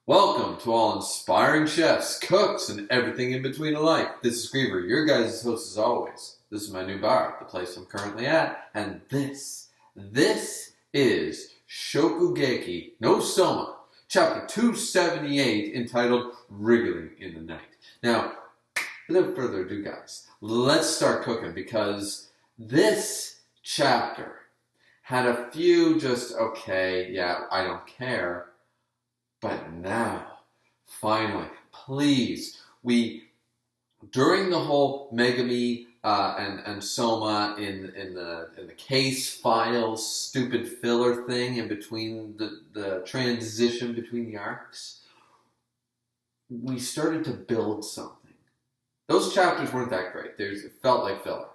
Welcome to all inspiring chefs, cooks, and everything in between alike. This is Griever, your guys' host as always. This is my new bar, the place I'm currently at, and this is Shokugeki no Soma, chapter 278, entitled Wriggling in the Night. Now, without further ado, guys, let's start cooking because this chapter had a few just, okay, yeah, I don't care. But now, finally, please, during the whole Megami and Soma in the case files, stupid filler thing in between the transition between the arcs, we started to build something. Those chapters weren't that great. It felt like filler.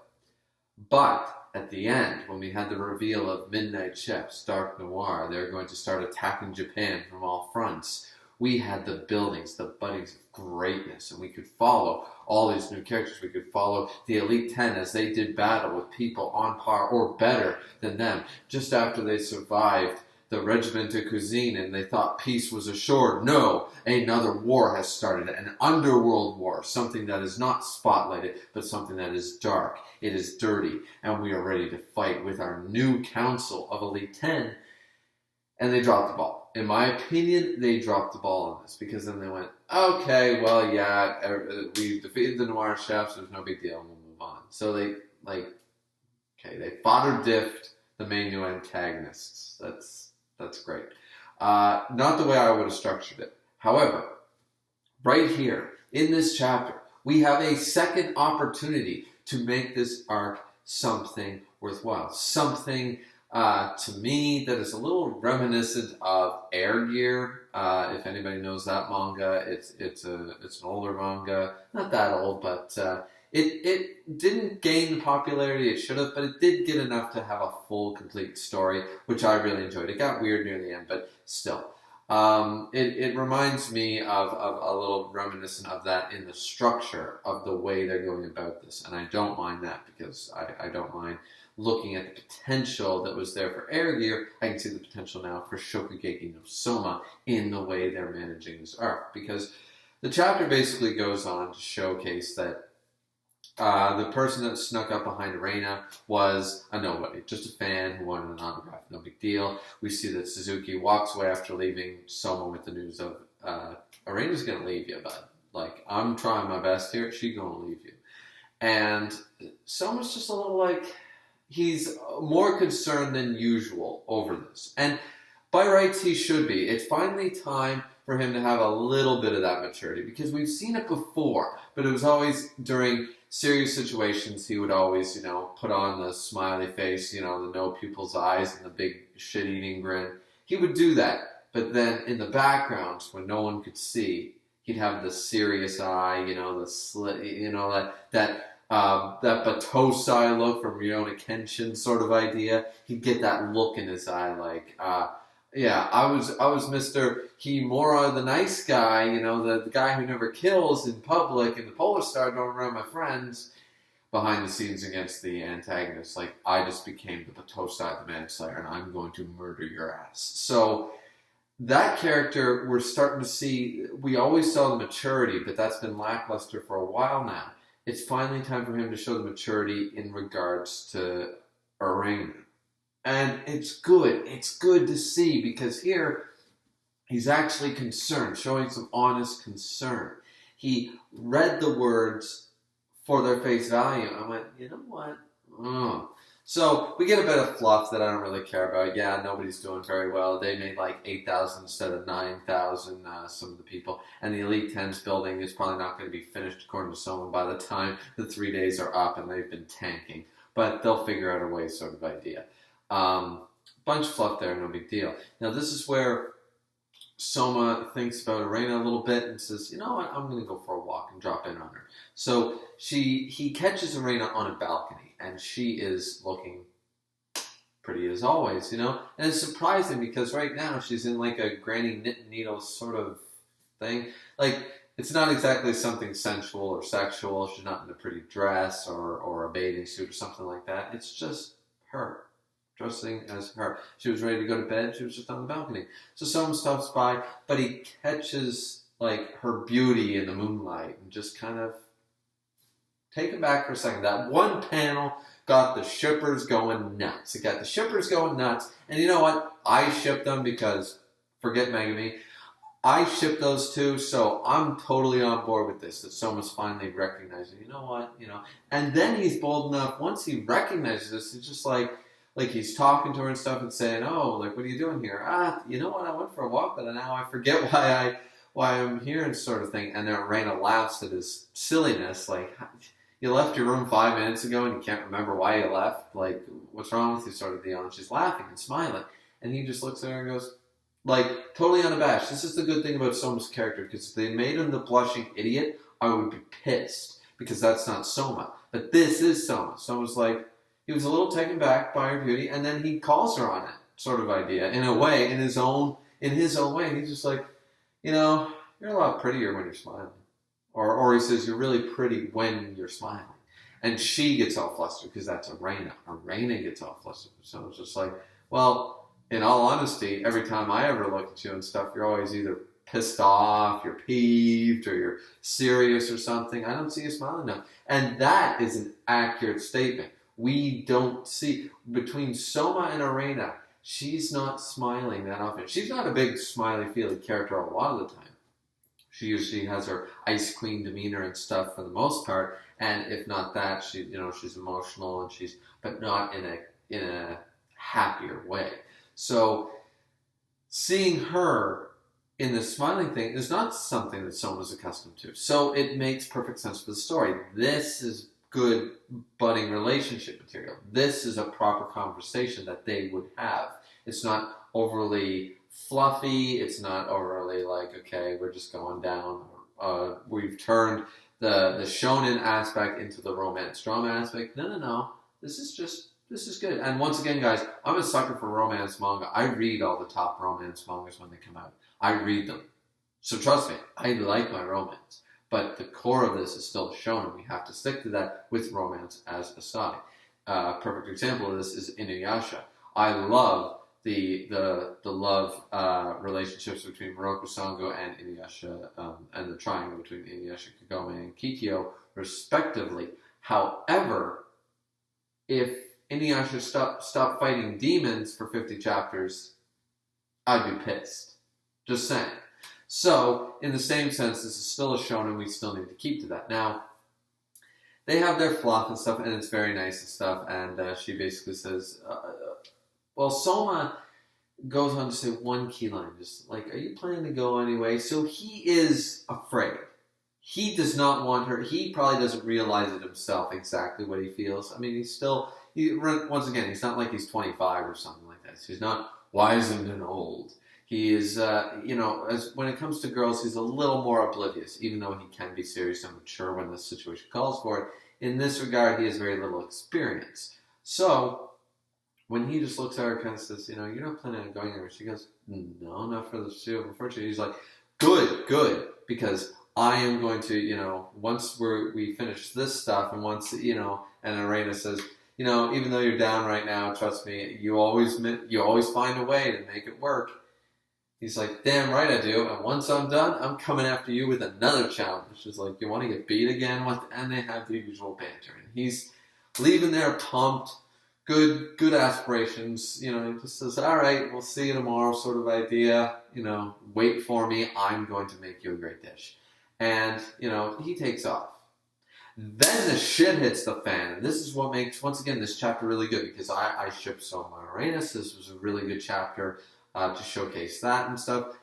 But at the end, when we had the reveal of Midnight Chef's Dark Noir, they're going to start attacking Japan from all fronts. We had the buildings, the buddings of greatness, and we could follow all these new characters. We could follow the Elite Ten as they did battle with people on par or better than them. Just after they survived the Regiment de Cuisine and they thought peace was assured. No, another war has started, an underworld war, something that is not spotlighted, but something that is dark. It is dirty, and we are ready to fight with our new council of Elite 10, and they dropped the ball. In my opinion, they dropped the ball on this, because then they went, okay, well, yeah, we defeated the Noir Chefs, there's no big deal, we'll move on. So they fodder-diffed the main new antagonists. That's great. Not the way I would have structured it. However, right here, in this chapter, we have a second opportunity to make this arc something worthwhile. Something, to me, that is a little reminiscent of Air Gear. If anybody knows that manga, it's an older manga. Not that old, but it didn't gain the popularity it should have, but it did get enough to have a full, complete story, which I really enjoyed. It got weird near the end, but still. It reminds me of a little reminiscent of that in the structure of the way they're going about this, and I don't mind that because I don't mind looking at the potential that was there for Air Gear. I can see the potential now for Shokugeki no Soma in the way they're managing this arc, because the chapter basically goes on to showcase that the person that snuck up behind Reina was a nobody, just a fan who wanted an autograph, no big deal. We see that Suzuki walks away after leaving Soma with the news of, Reina's gonna leave you, bud. Like, I'm trying my best here, she's gonna leave you. And Soma's just a little like, he's more concerned than usual over this. And by rights, he should be. It's finally time for him to have a little bit of that maturity, because we've seen it before, but it was always during serious situations. He would always, put on the smiley face, the no pupils eyes and the big shit-eating grin. He would do that, but then in the background, when no one could see, he'd have the serious eye, the slit, that Batosai look from Rurouni Kenshin sort of idea. He'd get that look in his eye, like, yeah, I was Mr. Kimura, the nice guy, the guy who never kills in public, and the Polar Star don't around my friends, behind the scenes against the antagonist. Like, I just became the Batosai, the Manslayer, and I'm going to murder your ass. So, that character, we're starting to see, we always saw the maturity, but that's been lackluster for a while now. It's finally time for him to show the maturity in regards to Arena. And it's good. It's good to see, because here he's actually concerned, showing some honest concern. He read the words for their face value. I went, you know what? So we get a bit of fluff that I don't really care about. Yeah, nobody's doing very well. They made like 8,000 instead of 9,000, some of the people. And the Elite 10's building is probably not going to be finished, according to someone, by the time the 3 days are up, and they've been tanking. But they'll figure out a way, sort of idea. Bunch of fluff there, no big deal. Now this is where Soma thinks about Arena a little bit and says, you know what, I'm going to go for a walk and drop in on her. So he catches Arena on a balcony, and she is looking pretty as always, And it's surprising because right now she's in like a granny knit needles sort of thing. Like, it's not exactly something sensual or sexual. She's not in a pretty dress or a bathing suit or something like that. It's just her. dressing as her. She was ready to go to bed. She was just on the balcony. So Soma stops by, but he catches like her beauty in the moonlight and just kind of take it back for a second. That one panel got the shippers going nuts. It got the shippers going nuts. And you know what? I shipped them because, forget Megami, I shipped those two, so I'm totally on board with this, that Soma's finally recognizing, you know what, And then he's bold enough, once he recognizes this, he's just like he's talking to her and stuff and saying, oh, like, what are you doing here? You know what, I went for a walk, but now I forget why I'm here and sort of thing. And then Reina laughs at his silliness, like, you left your room 5 minutes ago and you can't remember why you left? Like, what's wrong with you, sort of deal? And she's laughing and smiling. And he just looks at her and goes, like, totally unabashed. This is the good thing about Soma's character, because if they made him the blushing idiot, I would be pissed, because that's not Soma. But this is Soma. Soma's like, he was a little taken back by her beauty, and then he calls her on it, sort of idea, in a way, in his own way. And he's just like, you're a lot prettier when you're smiling. Or he says, you're really pretty when you're smiling. And she gets all flustered, because that's Reina. Reina gets all flustered. So it's just like, well, in all honesty, every time I ever look at you and stuff, you're always either pissed off, you're peeved, or you're serious or something. I don't see you smiling enough. And that is an accurate statement. We don't see, between Soma and Reina, she's not smiling that often. She's not a big smiley, feely character a lot of the time. She usually has her ice queen demeanor and stuff for the most part. And if not that, she's emotional, and but not in a happier way. So seeing her in the smiling thing is not something that Soma's accustomed to. So it makes perfect sense for the story. This is good budding relationship material. This is a proper conversation that they would have. It's not overly fluffy. It's not overly like, okay, we're just going down. We've turned the shonen aspect into the romance drama aspect. No. This is good. And once again, guys, I'm a sucker for romance manga. I read all the top romance mangas when they come out. I read them. So trust me, I like my romance. But the core of this is still shonen. We have to stick to that with romance as a side. Perfect example of this is Inuyasha. I love the love relationships between Moroku Sango and Inuyasha, and the triangle between Inuyasha, Kagome, and Kikyo, respectively. However, if Inuyasha stopped fighting demons for 50 chapters, I'd be pissed. Just saying. So, in the same sense, this is still a shonen, we still need to keep to that. Now, they have their fluff and stuff, and it's very nice and stuff, and she basically says, well, Soma goes on to say one key line, just like, are you planning to go anyway? So he is afraid. He does not want her. He probably doesn't realize it himself exactly what he feels. I mean, once again, he's not like he's 25 or something like that. He's not wizened and old. He is, when it comes to girls, he's a little more oblivious, even though he can be serious and mature when the situation calls for it. In this regard, he has very little experience. So, when he just looks at her and kind of says, you're not planning on going anywhere, she goes, no, not for the foreseeable future. He's like, good, because I am going to, once we finish this stuff, and once, and Arena says, even though you're down right now, trust me, you always find a way to make it work. He's like, damn right I do, and once I'm done, I'm coming after you with another challenge. It's like, you want to get beat again? And they have the usual banter. And he's leaving there pumped, good aspirations. He just says, all right, we'll see you tomorrow sort of idea. Wait for me, I'm going to make you a great dish. And, he takes off. Then the shit hits the fan. And this is what makes, once again, this chapter really good, because I ship Soma and Uranus. This was a really good chapter to showcase that and stuff.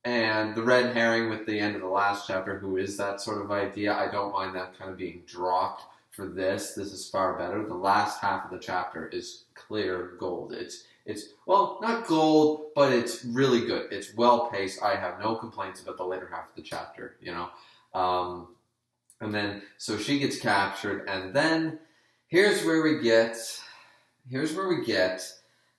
And the red herring with the end of the last chapter, who is that sort of idea, I don't mind that kind of being dropped for this. This is far better. The last half of the chapter is clear gold. It's well, not gold, but it's really good. It's well paced. I have no complaints about the later half of the chapter, And then, so she gets captured, and then here's where we get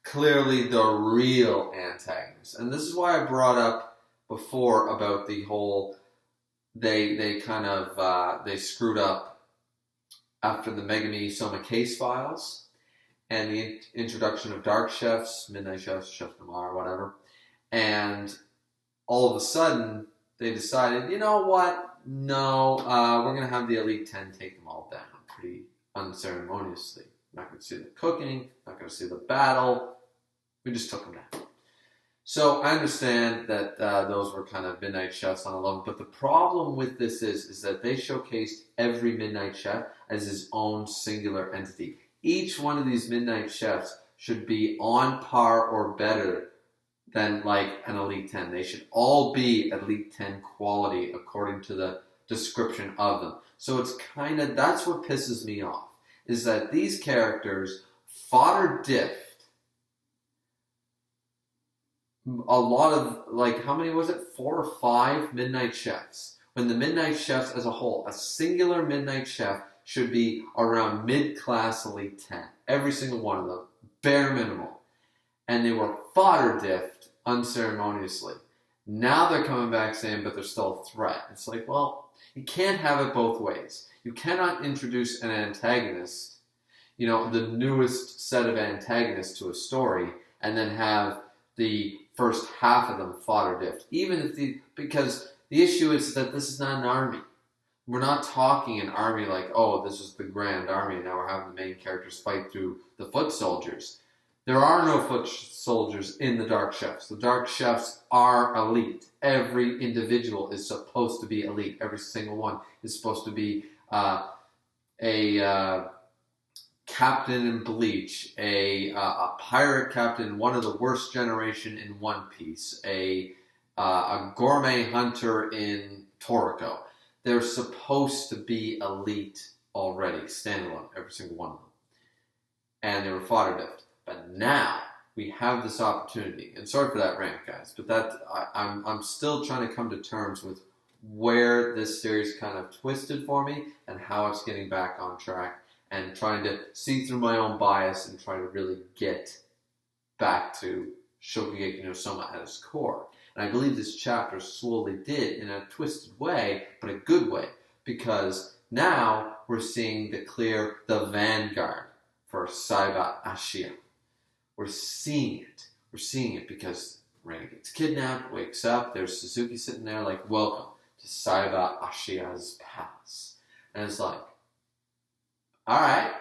clearly the real antagonist. And this is why I brought up before about the whole, they screwed up after the Megami Soma case files. and the introduction of dark chefs, midnight chefs, chef noir, whatever. And all of a sudden, they decided, you know what? No, we're going to have the Elite 10 take them all down pretty unceremoniously. Not going to see the cooking, not going to see the battle. We just took them down. So I understand that those were kind of midnight chefs on a level, but the problem with this is that they showcased every midnight chef as his own singular entity. Each one of these midnight chefs should be on par or better than like an Elite 10. They should all be Elite 10 quality according to the description of them. So it's kind of, that's what pisses me off, is that these characters fodder diffed a lot of, like, how many was it? 4 or 5 midnight chefs. When the midnight chefs as a whole, a singular midnight chef should be around mid-class Elite 10. Every single one of them. Bare minimal. And they were fodder diffed unceremoniously. Now they're coming back saying, but they're still a threat. It's like, well, you can't have it both ways. You cannot introduce an antagonist, you know, the newest set of antagonists to a story, and then have the first half of them fodder diffed. Even if because the issue is that this is not an army. We're not talking an army like, oh, this is the grand army, and now we're having the main characters fight through the foot soldiers. There are no foot soldiers in the Dark Chefs. The Dark Chefs are elite. Every individual is supposed to be elite. Every single one is supposed to be a captain in Bleach, a pirate captain, one of the worst generation in One Piece, a gourmet hunter in Toriko. They're supposed to be elite already, standalone, every single one of them. And they were fodder diffed. But now we have this opportunity. And sorry for that rant, guys, but I'm still trying to come to terms with where this series kind of twisted for me and how it's getting back on track, and trying to see through my own bias and try to really get back to Shokugeki no Soma at its core. And I believe this chapter slowly did, in a twisted way, but a good way, because now we're seeing the vanguard for Saiba Ashia. We're seeing it. We're seeing it because Reina gets kidnapped, wakes up, there's Suzuki sitting there like, welcome to Saiba Ashia's palace. And it's like, alright.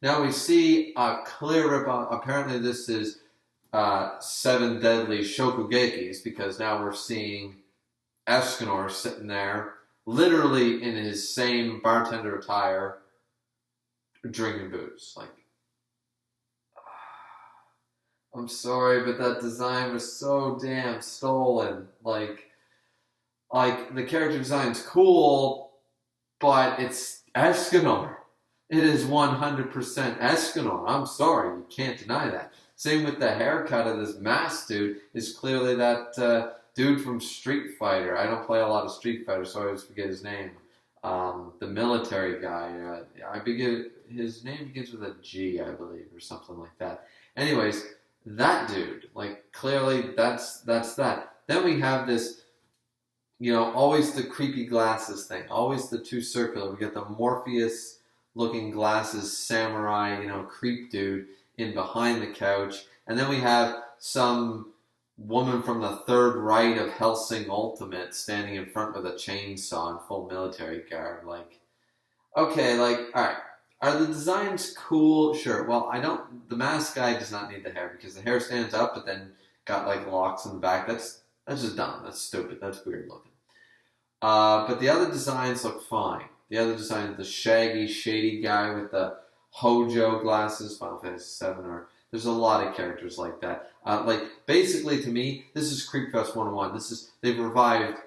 Now we see a clear rip on, apparently this is 7 deadly Shokugekis, because now we're seeing Escanor sitting there, literally in his same bartender attire, drinking booze. Like, I'm sorry, but that design was so damn stolen. Like the character design's cool, but it's Escanor. It is 100% Escanor. I'm sorry, you can't deny that. Same with the haircut of this masked dude. Is clearly that dude from Street Fighter. I don't play a lot of Street Fighter, so I always forget his name. The military guy. His name begins with a G, I believe, or something like that. Anyways, that dude, like, clearly that's that. Then we have this, you know, always the creepy glasses thing, always the two circular. We get the Morpheus-looking glasses samurai, you know, creep dude in behind the couch, and then we have some woman from the third right of Hellsing Ultimate standing in front with a chainsaw in full military garb. Like, okay, like, alright, are the designs cool? Sure. Well, the mask guy does not need the hair, because the hair stands up but then got like locks in the back. That's just dumb. That's stupid. That's weird looking. But the other designs look fine. The other design, the shaggy, shady guy with the Hojo glasses, Final Fantasy VII, or there's a lot of characters like that. Basically, to me, this is Creepfest 101. They've revived,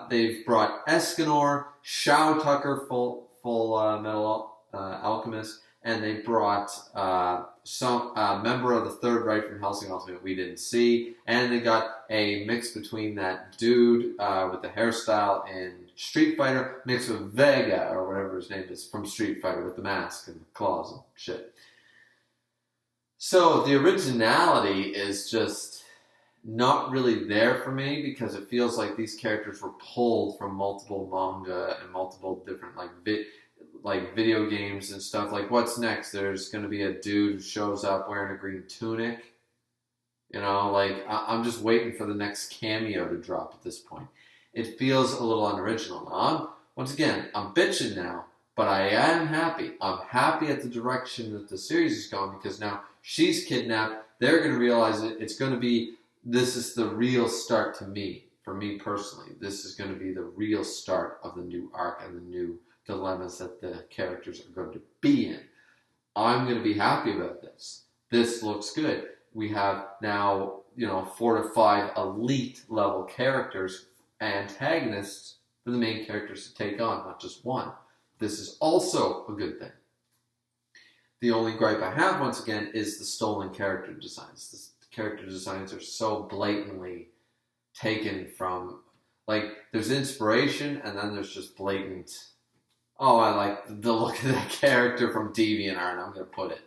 they've brought Escanor, Shao Tucker, full metal alchemist, and they brought some member of the Third Reich from Hellsing Ultimate we didn't see, and they got a mix between that dude with the hairstyle in Street Fighter mixed with Vega, or whatever his name is, from Street Fighter, with the mask and the claws and shit. So the originality is just not really there for me, because it feels like these characters were pulled from multiple manga and multiple different like video games and stuff. Like, what's next? There's going to be a dude who shows up wearing a green tunic. You know, like, I'm just waiting for the next cameo to drop at this point. It feels a little unoriginal. Now, once again, I'm bitching now, but I am happy. I'm happy at the direction that the series is going, because now she's kidnapped. They're going to realize it's going to be, this is the real start to me, for me personally. This is going to be the real start of the new arc and the new dilemmas that the characters are going to be in. I'm going to be happy about this. This looks good. We have now, 4 to 5 elite level characters, antagonists for the main characters to take on, not just one. This is also a good thing. The only gripe I have, once again, is the stolen character designs. The character designs are so blatantly taken from, like, there's inspiration, and then there's just blatant, oh, I like the look of that character from DeviantArt, and I'm going to put it,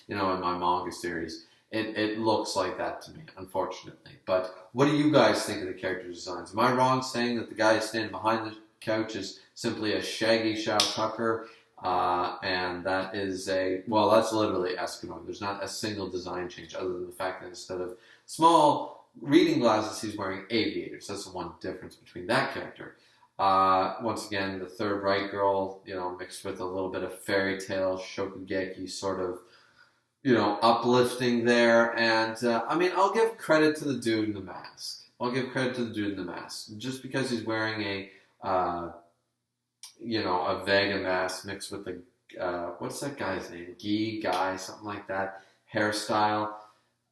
in my manga series. It looks like that to me, unfortunately. But what do you guys think of the character designs? Am I wrong saying that the guy standing behind the couch is simply a shaggy Shao Tucker, and that is that's literally Eskimo. There's not a single design change other than the fact that instead of small reading glasses, he's wearing aviators. That's the one difference between that character. Once again, the third right girl, mixed with a little bit of fairy tale, Shokugeki sort of, uplifting there. And, I'll give credit to the dude in the mask. Just because he's wearing a Vega mask mixed with the, what's that guy's name? Guy, something like that, hairstyle.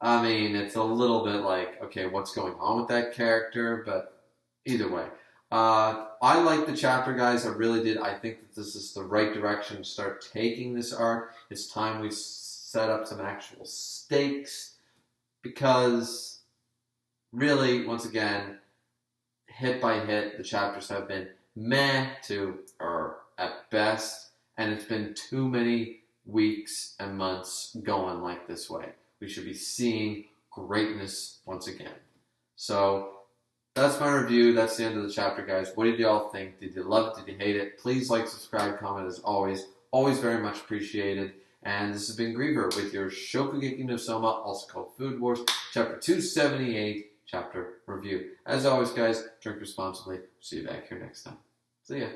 It's a little bit like, okay, what's going on with that character? But either way. I like the chapter, guys. I really did. I think that this is the right direction to start taking this arc. It's time we set up some actual stakes, because really, once again, hit by hit, the chapters have been meh to at best, and it's been too many weeks and months going like this way. We should be seeing greatness once again. So that's my review. That's the end of the chapter, guys. What did y'all think? Did you love it? Did you hate it? Please like, subscribe, comment as always. Always very much appreciated. And this has been Griever with your Shokugeki no Soma, also called Food Wars, Chapter 278, Chapter Review. As always, guys, drink responsibly. See you back here next time. See ya.